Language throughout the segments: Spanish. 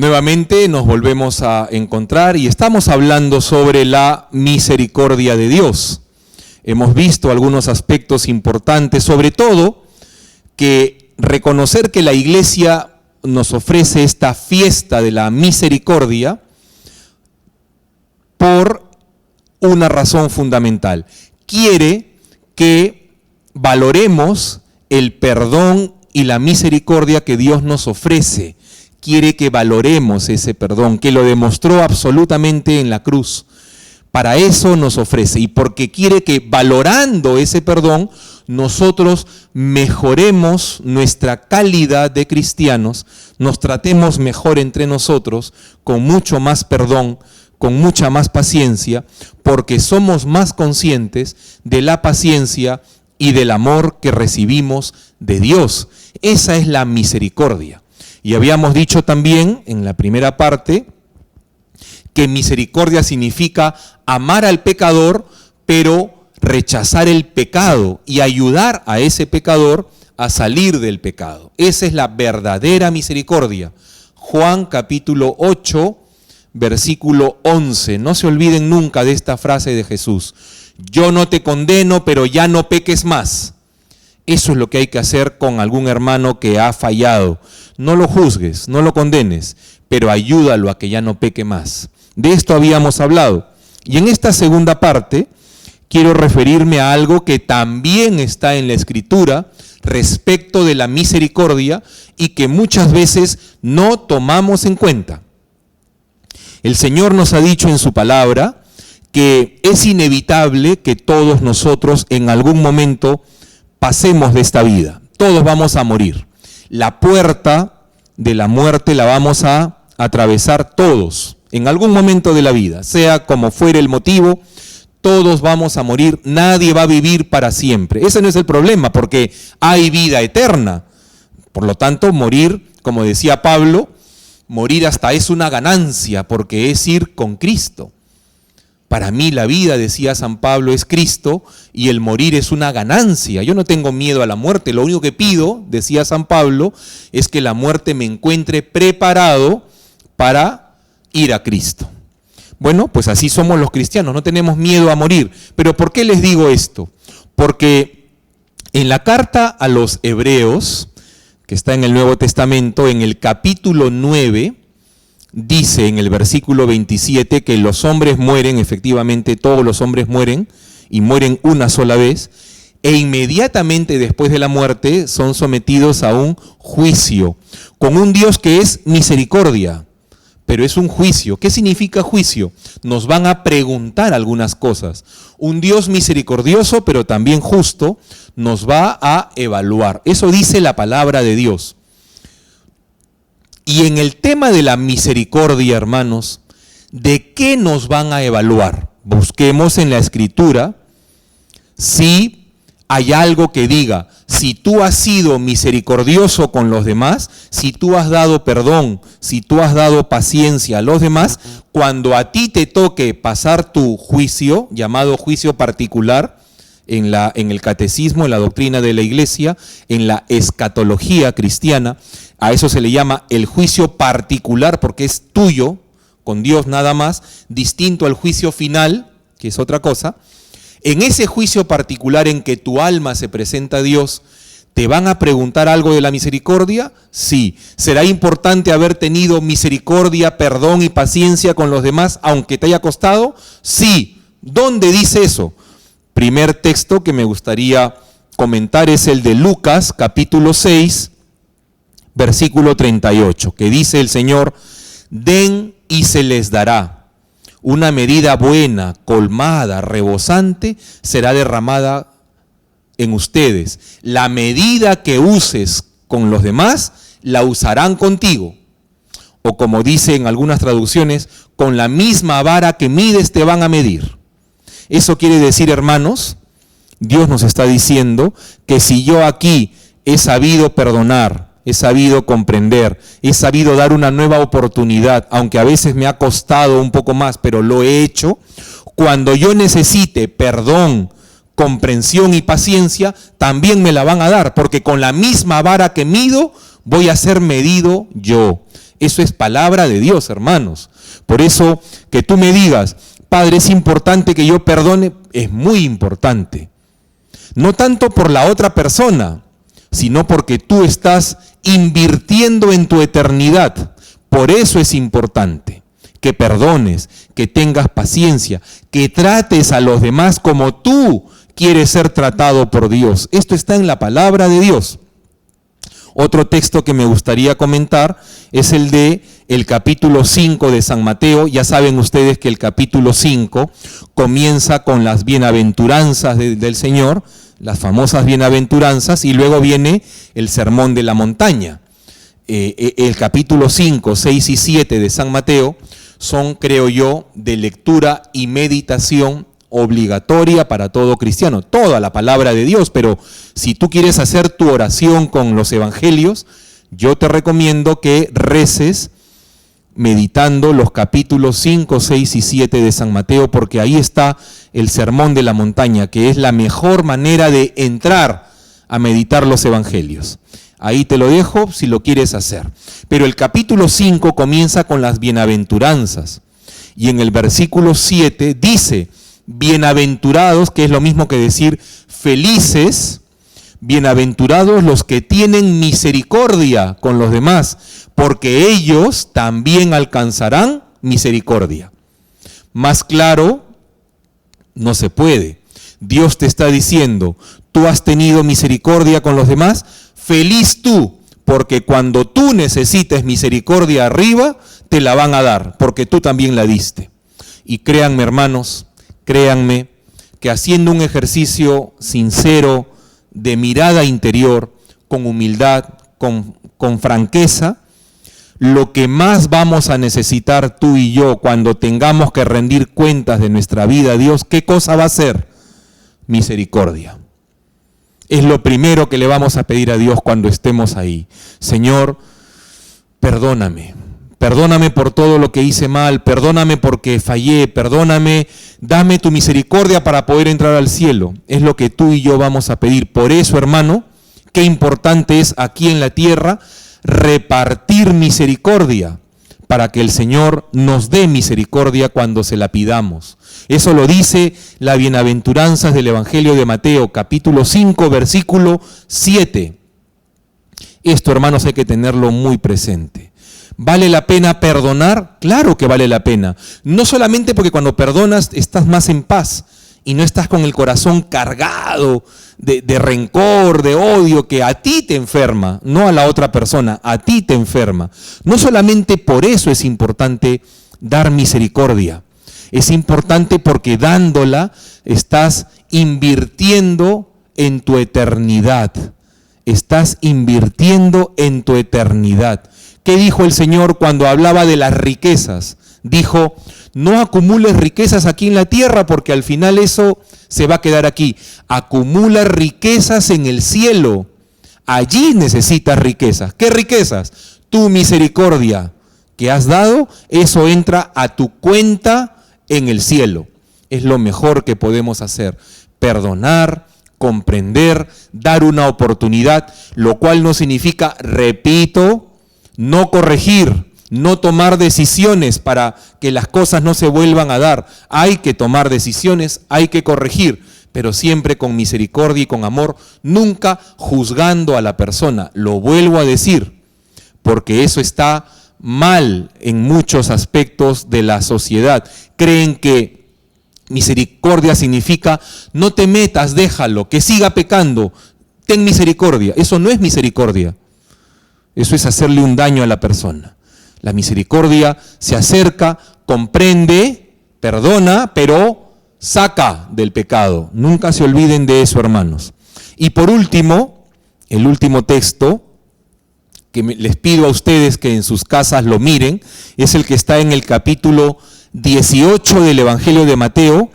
Nuevamente nos volvemos a encontrar y estamos hablando sobre la misericordia de Dios. Hemos visto algunos aspectos importantes, sobre todo que reconocer que la Iglesia nos ofrece esta fiesta de la misericordia por una razón fundamental. Quiere que valoremos el perdón y la misericordia que Dios nos ofrece. Quiere que valoremos ese perdón, que lo demostró absolutamente en la cruz. Para eso nos ofrece, y porque quiere que valorando ese perdón, nosotros mejoremos nuestra calidad de cristianos, nos tratemos mejor entre nosotros, con mucho más perdón, con mucha más paciencia, porque somos más conscientes de la paciencia y del amor que recibimos de Dios. Esa es la misericordia. Y habíamos dicho también en la primera parte que misericordia significa amar al pecador, pero rechazar el pecado y ayudar a ese pecador a salir del pecado. Esa es la verdadera misericordia. Juan capítulo 8, versículo 11. No se olviden nunca de esta frase de Jesús. Yo no te condeno, pero ya no peques más. Eso es lo que hay que hacer con algún hermano que ha fallado. No lo juzgues, no lo condenes, pero ayúdalo a que ya no peque más. De esto habíamos hablado. Y en esta segunda parte quiero referirme a algo que también está en la Escritura respecto de la misericordia y que muchas veces no tomamos en cuenta. El Señor nos ha dicho en su palabra que es inevitable que todos nosotros en algún momento pasemos de esta vida. Todos vamos a morir. La puerta de la muerte la vamos a atravesar todos, en algún momento de la vida, sea como fuere el motivo, todos vamos a morir, nadie va a vivir para siempre. Ese no es el problema, porque hay vida eterna. Por lo tanto, morir, como decía Pablo, morir hasta es una ganancia, porque es ir con Cristo. Para mí la vida, decía San Pablo, es Cristo y el morir es una ganancia. Yo no tengo miedo a la muerte, lo único que pido, decía San Pablo, es que la muerte me encuentre preparado para ir a Cristo. Bueno, pues así somos los cristianos, no tenemos miedo a morir. Pero ¿por qué les digo esto? Porque en la carta a los Hebreos, que está en el Nuevo Testamento, en el capítulo 9, dice en el versículo 27 que los hombres mueren, efectivamente todos los hombres mueren, y mueren una sola vez, e inmediatamente después de la muerte son sometidos a un juicio, con un Dios que es misericordia, pero es un juicio. ¿Qué significa juicio? Nos van a preguntar algunas cosas. Un Dios misericordioso, pero también justo, nos va a evaluar. Eso dice la palabra de Dios. Y en el tema de la misericordia, hermanos, ¿de qué nos van a evaluar? Busquemos en la Escritura si hay algo que diga, si tú has sido misericordioso con los demás, si tú has dado perdón, si tú has dado paciencia a los demás, cuando a ti te toque pasar tu juicio, llamado juicio particular, en el catecismo, en la doctrina de la Iglesia, en la escatología cristiana, a eso se le llama el juicio particular porque es tuyo, con Dios nada más, distinto al juicio final, que es otra cosa. En ese juicio particular en que tu alma se presenta a Dios, ¿te van a preguntar algo de la misericordia? Sí. ¿Será importante haber tenido misericordia, perdón y paciencia con los demás, aunque te haya costado? Sí. ¿Dónde dice eso? Primer texto que me gustaría comentar es el de Lucas, capítulo 6, versículo 38, que dice el Señor, den y se les dará. Una medida buena, colmada, rebosante, será derramada en ustedes. La medida que uses con los demás, la usarán contigo. O como dice en algunas traducciones, con la misma vara que mides te van a medir. Eso quiere decir, hermanos, Dios nos está diciendo que si yo aquí he sabido perdonar, he sabido comprender, he sabido dar una nueva oportunidad, aunque a veces me ha costado un poco más, pero lo he hecho, cuando yo necesite perdón, comprensión y paciencia, también me la van a dar, porque con la misma vara que mido, voy a ser medido yo. Eso es palabra de Dios, hermanos. Por eso que tú me digas, Padre, es importante que yo perdone, es muy importante. No tanto por la otra persona, sino porque tú estás invirtiendo en tu eternidad. Por eso es importante que perdones, que tengas paciencia, que trates a los demás como tú quieres ser tratado por Dios. Esto está en la palabra de Dios. Otro texto que me gustaría comentar es el de el capítulo 5 de San Mateo. Ya saben ustedes que el capítulo 5 comienza con las bienaventuranzas del Señor, las famosas bienaventuranzas, y luego viene el sermón de la montaña. El capítulo 5, 6 y 7 de San Mateo son, creo yo, de lectura y meditación obligatoria para todo cristiano, toda la palabra de Dios. Pero si tú quieres hacer tu oración con los evangelios, yo te recomiendo que reces meditando los capítulos 5, 6 y 7 de San Mateo, porque ahí está el sermón de la montaña, que es la mejor manera de entrar a meditar los evangelios. Ahí te lo dejo si lo quieres hacer. Pero el capítulo 5 comienza con las bienaventuranzas, y en el versículo 7 dice: bienaventurados, que es lo mismo que decir felices, bienaventurados los que tienen misericordia con los demás, porque ellos también alcanzarán misericordia. Más claro no se puede. Dios te está diciendo, tú has tenido misericordia con los demás, feliz tú, porque cuando tú necesites misericordia arriba, te la van a dar, porque tú también la diste. Y créanme, hermanos, créanme que haciendo un ejercicio sincero de mirada interior, con humildad, con franqueza, lo que más vamos a necesitar tú y yo cuando tengamos que rendir cuentas de nuestra vida a Dios, ¿qué cosa va a ser? Misericordia. Es lo primero que le vamos a pedir a Dios cuando estemos ahí. Señor, perdóname. Perdóname por todo lo que hice mal, perdóname porque fallé, perdóname, dame tu misericordia para poder entrar al cielo. Es lo que tú y yo vamos a pedir. Por eso, hermano, qué importante es aquí en la tierra repartir misericordia para que el Señor nos dé misericordia cuando se la pidamos. Eso lo dice la bienaventuranzas del Evangelio de Mateo, capítulo 5, versículo 7. Esto, hermanos, hay que tenerlo muy presente. ¿Vale la pena perdonar? Claro que vale la pena. No solamente porque cuando perdonas estás más en paz y no estás con el corazón cargado de rencor, de odio, que a ti te enferma, no a la otra persona, a ti te enferma. No solamente por eso es importante dar misericordia. Es importante porque dándola estás invirtiendo en tu eternidad. Estás invirtiendo en tu eternidad. ¿Qué dijo el Señor cuando hablaba de las riquezas? Dijo, no acumules riquezas aquí en la tierra porque al final eso se va a quedar aquí. Acumula riquezas en el cielo. Allí necesitas riquezas. ¿Qué riquezas? Tu misericordia que has dado, eso entra a tu cuenta en el cielo. Es lo mejor que podemos hacer. Perdonar, comprender, dar una oportunidad, lo cual no significa, repito, no corregir, no tomar decisiones para que las cosas no se vuelvan a dar. Hay que tomar decisiones, hay que corregir, pero siempre con misericordia y con amor, nunca juzgando a la persona. Lo vuelvo a decir, porque eso está mal en muchos aspectos de la sociedad. Creen que misericordia significa no te metas, déjalo, que siga pecando, ten misericordia. Eso no es misericordia. Eso es hacerle un daño a la persona. La misericordia se acerca, comprende, perdona, pero saca del pecado. Nunca se olviden de eso, hermanos. Y por último, el último texto que les pido a ustedes que en sus casas lo miren, es el que está en el capítulo 18 del Evangelio de Mateo,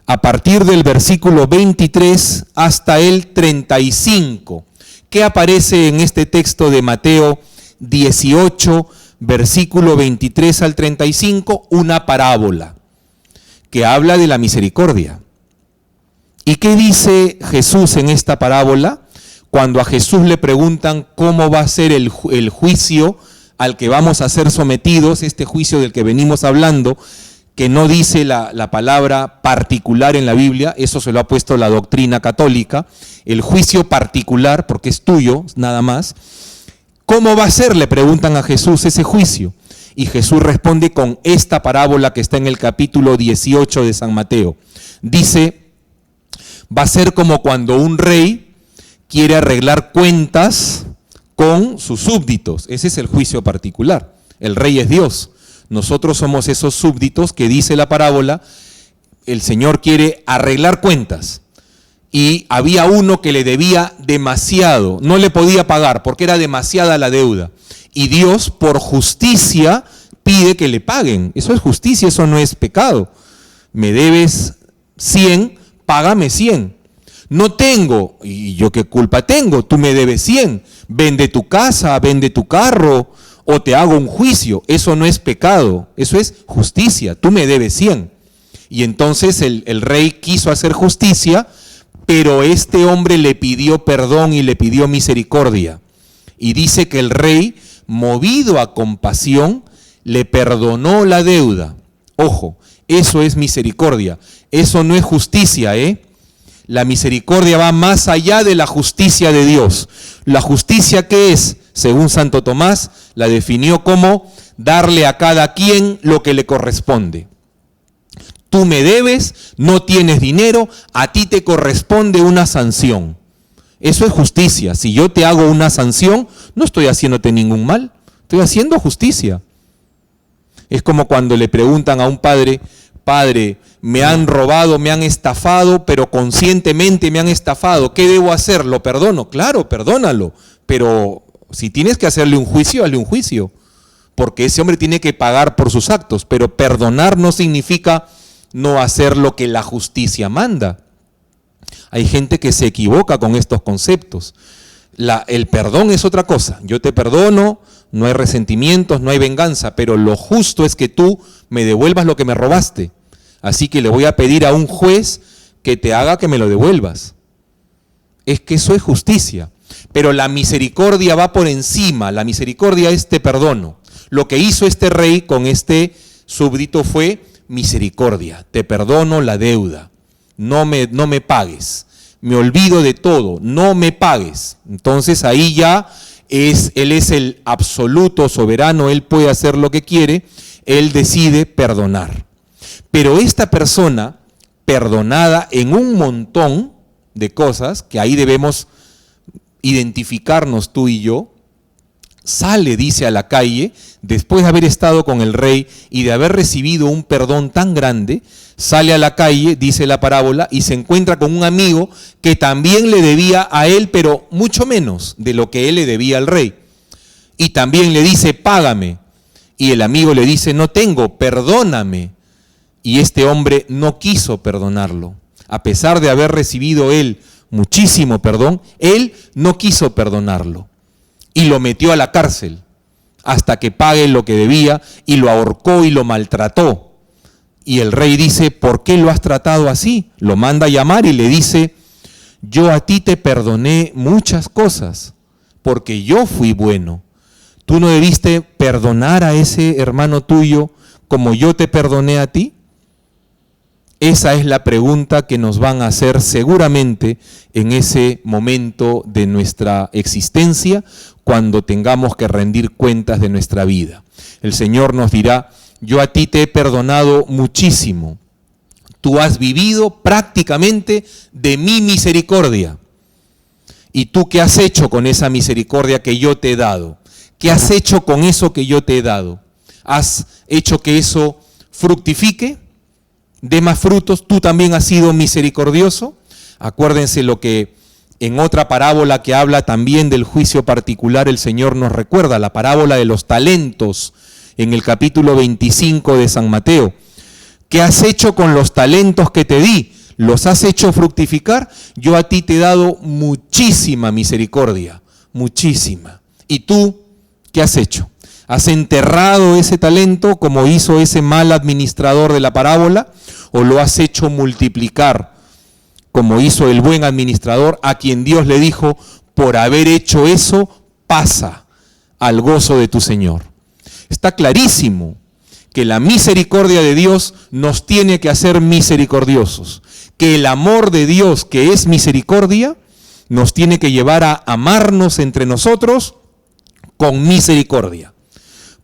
a partir del versículo 23 hasta el 35. ¿Qué aparece en este texto de Mateo 18, versículo 23 al 35? Una parábola que habla de la misericordia. ¿Y qué dice Jesús en esta parábola? Cuando a Jesús le preguntan cómo va a ser el juicio al que vamos a ser sometidos, este juicio del que venimos hablando, que no dice la palabra particular en la Biblia, eso se lo ha puesto la doctrina católica, el juicio particular, porque es tuyo, nada más. ¿Cómo va a ser?, le preguntan a Jesús, ese juicio. Y Jesús responde con esta parábola que está en el capítulo 18 de San Mateo. Dice, va a ser como cuando un rey quiere arreglar cuentas con sus súbditos. Ese es el juicio particular. El rey es Dios. Nosotros somos esos súbditos que dice la parábola, el Señor quiere arreglar cuentas. Y había uno que le debía demasiado, no le podía pagar porque era demasiada la deuda. Y Dios, por justicia, pide que le paguen. Eso es justicia, eso no es pecado. Me debes 100, págame 100. No tengo, ¿y yo qué culpa tengo? Tú me debes 100. Vende tu casa, vende tu carro, o te hago un juicio. Eso no es pecado, eso es justicia. Tú me debes 100. Y entonces el rey quiso hacer justicia, pero este hombre le pidió perdón y le pidió misericordia. Y dice que el rey, movido a compasión, le perdonó la deuda. Ojo, eso es misericordia. Eso no es justicia, ¿eh? La misericordia va más allá de la justicia de Dios. La justicia, ¿qué es? Según Santo Tomás, la definió como darle a cada quien lo que le corresponde. Tú me debes, no tienes dinero, a ti te corresponde una sanción. Eso es justicia. Si yo te hago una sanción, no estoy haciéndote ningún mal, estoy haciendo justicia. Es como cuando le preguntan a un padre, padre, me han robado, me han estafado, pero conscientemente me han estafado, ¿qué debo hacer? ¿Lo perdono? Claro, perdónalo, pero si tienes que hacerle un juicio, hazle un juicio, porque ese hombre tiene que pagar por sus actos, pero perdonar no significa no hacer lo que la justicia manda. Hay gente que se equivoca con estos conceptos. El perdón es otra cosa. Yo te perdono, no hay resentimientos, no hay venganza, pero lo justo es que tú me devuelvas lo que me robaste. Así que le voy a pedir a un juez que te haga que me lo devuelvas. Es que eso es justicia. Pero la misericordia va por encima. La misericordia es te perdono. Lo que hizo este rey con este súbdito fue misericordia. Te perdono la deuda. No me pagues. Me olvido de todo. No me pagues. Entonces ahí ya él es el absoluto soberano. Él puede hacer lo que quiere. Él decide perdonar. Pero esta persona, perdonada en un montón de cosas, que ahí debemos identificarnos tú y yo, sale, dice, a la calle, después de haber estado con el rey y de haber recibido un perdón tan grande, sale a la calle, dice la parábola, y se encuentra con un amigo que también le debía a él, pero mucho menos de lo que él le debía al rey. Y también le dice, págame. Y el amigo le dice, no tengo, perdóname. Y este hombre no quiso perdonarlo. A pesar de haber recibido él muchísimo perdón, él no quiso perdonarlo. Y lo metió a la cárcel hasta que pague lo que debía y lo ahorcó y lo maltrató. Y el rey dice, ¿por qué lo has tratado así? Lo manda a llamar y le dice, yo a ti te perdoné muchas cosas porque yo fui bueno. ¿Tú no debiste perdonar a ese hermano tuyo como yo te perdoné a ti? Esa es la pregunta que nos van a hacer seguramente en ese momento de nuestra existencia, cuando tengamos que rendir cuentas de nuestra vida. El Señor nos dirá, yo a ti te he perdonado muchísimo. Tú has vivido prácticamente de mi misericordia. ¿Y tú qué has hecho con esa misericordia que yo te he dado? ¿Qué has hecho con eso que yo te he dado? ¿Has hecho que eso fructifique? ¿Dé más frutos? ¿Tú también has sido misericordioso? Acuérdense lo que en otra parábola que habla también del juicio particular el Señor nos recuerda, la parábola de los talentos en el capítulo 25 de San Mateo. ¿Qué has hecho con los talentos que te di? ¿Los has hecho fructificar? Yo a ti te he dado muchísima misericordia, muchísima. ¿Y tú qué has hecho? ¿Has enterrado ese talento como hizo ese mal administrador de la parábola? ¿O lo has hecho multiplicar como hizo el buen administrador, a quien Dios le dijo, por haber hecho eso, pasa al gozo de tu Señor. Está clarísimo que la misericordia de Dios nos tiene que hacer misericordiosos, que el amor de Dios, que es misericordia, nos tiene que llevar a amarnos entre nosotros con misericordia.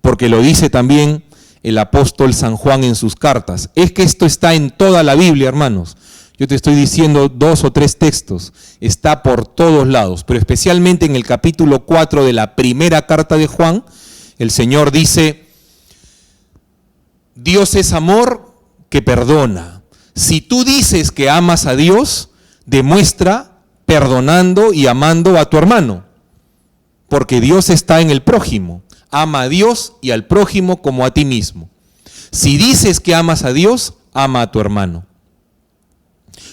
Porque lo dice también el apóstol San Juan en sus cartas. Es que esto está en toda la Biblia, hermanos. Yo te estoy diciendo 2 o 3 textos. Está por todos lados, pero especialmente en el capítulo 4 de la primera carta de Juan, el Señor dice: Dios es amor que perdona. Si tú dices que amas a Dios, demuestra perdonando y amando a tu hermano, porque Dios está en el prójimo. Ama a Dios y al prójimo como a ti mismo. Si dices que amas a Dios, ama a tu hermano.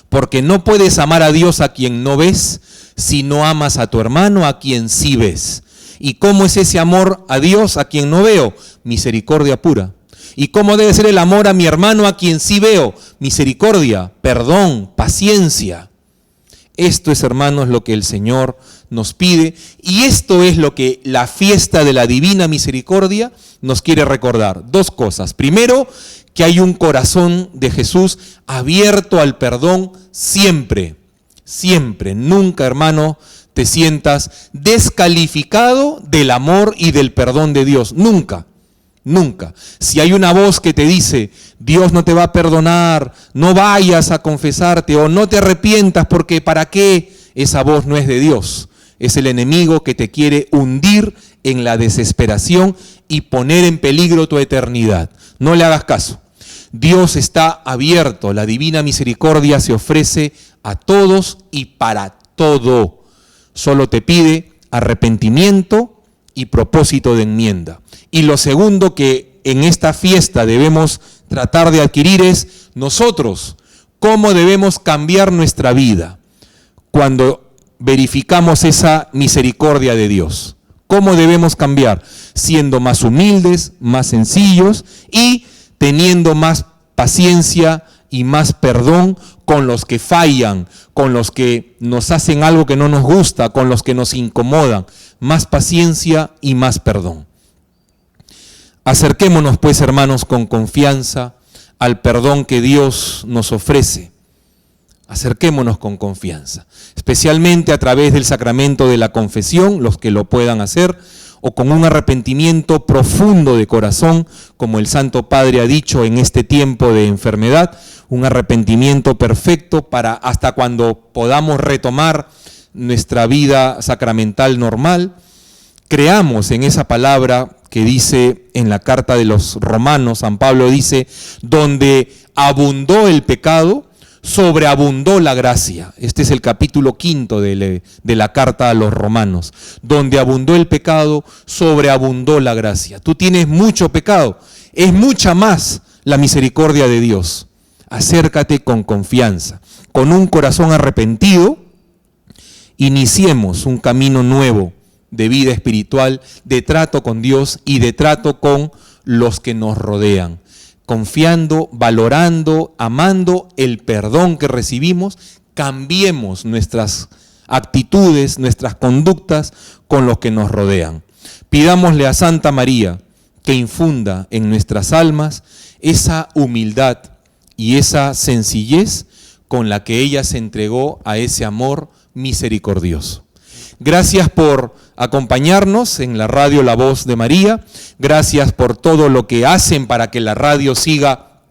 Porque no puedes amar a Dios a quien no ves, si no amas a tu hermano a quien sí ves. ¿Y cómo es ese amor a Dios a quien no veo? Misericordia pura. ¿Y cómo debe ser el amor a mi hermano a quien sí veo? Misericordia, perdón, paciencia. Esto es, hermanos, lo que el Señor nos pide, y esto es lo que la fiesta de la Divina Misericordia nos quiere recordar. 2 cosas. Primero, que hay un corazón de Jesús abierto al perdón siempre, siempre. Nunca, hermano, te sientas descalificado del amor y del perdón de Dios. Nunca. Nunca. Si hay una voz que te dice: Dios no te va a perdonar, no vayas a confesarte o no te arrepientas porque ¿para qué? Esa voz no es de Dios. Es el enemigo que te quiere hundir en la desesperación y poner en peligro tu eternidad. No le hagas caso. Dios está abierto. La divina misericordia se ofrece a todos y para todo. Solo te pide arrepentimiento y propósito de enmienda. Y lo segundo que en esta fiesta debemos tratar de adquirir es nosotros, cómo debemos cambiar nuestra vida cuando verificamos esa misericordia de Dios. ¿Cómo debemos cambiar? Siendo más humildes, más sencillos y teniendo más paciencia y más perdón con los que fallan, con los que nos hacen algo que no nos gusta, con los que nos incomodan. Más paciencia y más perdón. Acerquémonos pues, hermanos, con confianza al perdón que Dios nos ofrece. Acerquémonos con confianza, especialmente a través del sacramento de la confesión, los que lo puedan hacer, o con un arrepentimiento profundo de corazón, como el Santo Padre ha dicho en este tiempo de enfermedad, un arrepentimiento perfecto para hasta cuando podamos retomar nuestra vida sacramental normal. Creamos en esa palabra que dice en la carta de los Romanos, San Pablo dice: donde abundó el pecado, sobreabundó la gracia. Este es el capítulo 5 de la carta a los Romanos. Donde abundó el pecado, sobreabundó la gracia. Tú tienes mucho pecado, es mucha más la misericordia de Dios. Acércate con confianza, con un corazón arrepentido. Iniciemos un camino nuevo de vida espiritual, de trato con Dios y de trato con los que nos rodean, confiando, valorando, amando el perdón que recibimos. Cambiemos nuestras actitudes, nuestras conductas con los que nos rodean. Pidámosle a Santa María que infunda en nuestras almas esa humildad y esa sencillez con la que ella se entregó a ese amor misericordioso. Gracias por acompañarnos en la radio La Voz de María. Gracias por todo lo que hacen para que la radio siga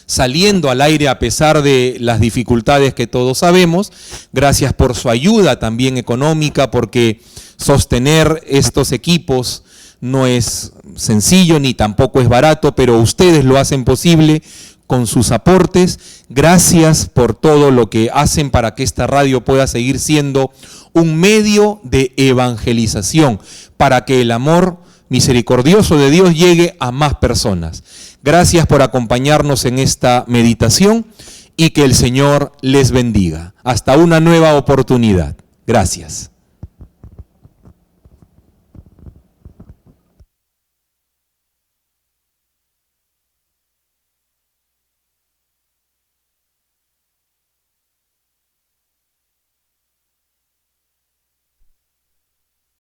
saliendo al aire a pesar de las dificultades que todos sabemos. Gracias por su ayuda también económica, porque sostener estos equipos no es sencillo ni tampoco es barato, pero ustedes lo hacen posible con sus aportes. Gracias por todo lo que hacen para que esta radio pueda seguir siendo un medio de evangelización, para que el amor misericordioso de Dios llegue a más personas. Gracias por acompañarnos en esta meditación y que el Señor les bendiga. Hasta una nueva oportunidad. Gracias.